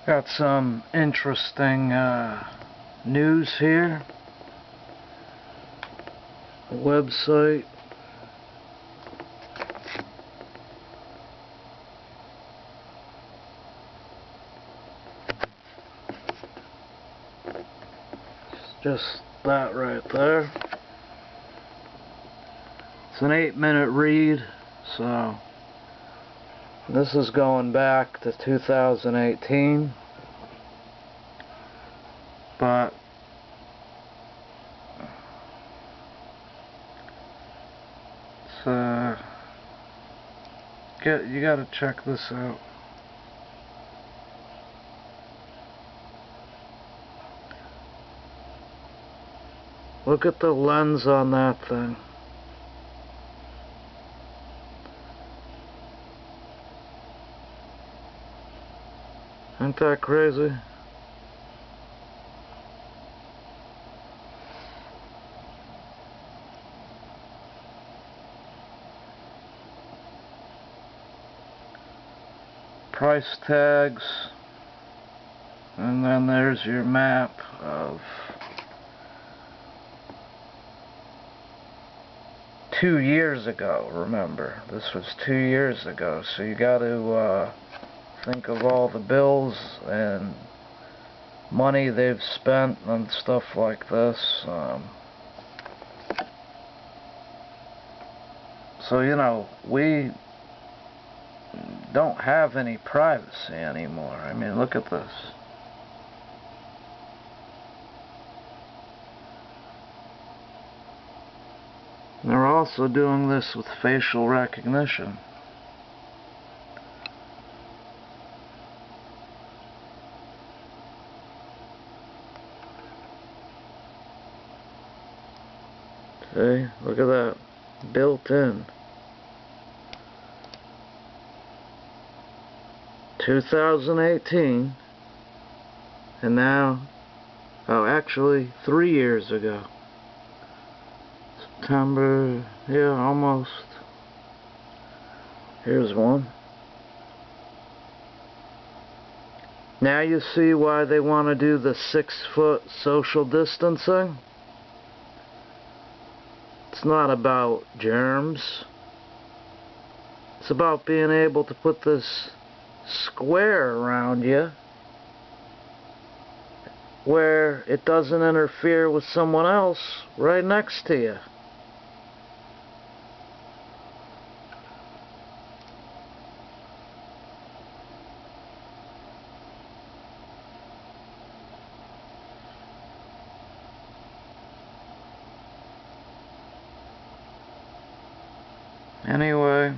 Got some interesting news here. A website. Just that right there. It's an 8-minute read, so this is going back to 2018, but it's you gotta check this out. Look at the lens on that thing. Ain't that crazy? Price tags, and then there's your map of 2 years ago. Remember, this was 2 years ago, so you got to think of all the bills and money they've spent on stuff like this. So, you know, we don't have any privacy anymore. I mean, look at this. They're also doing this with facial recognition. See? Look at that. Built in. 2018. And now, oh, actually 3 years ago. September, yeah, almost. Here's one. Now you see why they want to do the 6-foot social distancing. It's not about germs. It's about being able to put this square around you where it doesn't interfere with someone else right next to you. Anyway,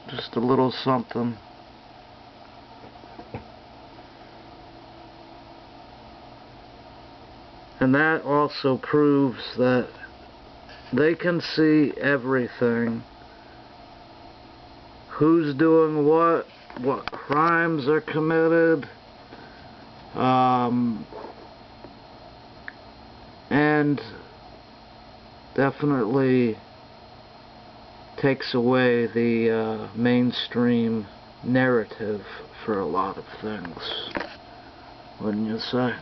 just a little something. And that also proves that they can see everything. Who's doing what crimes are committed, and definitely takes away the mainstream narrative for a lot of things, wouldn't you say?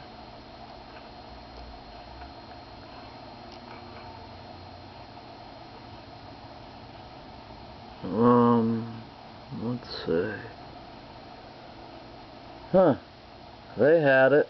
Let's see. Huh. They had it.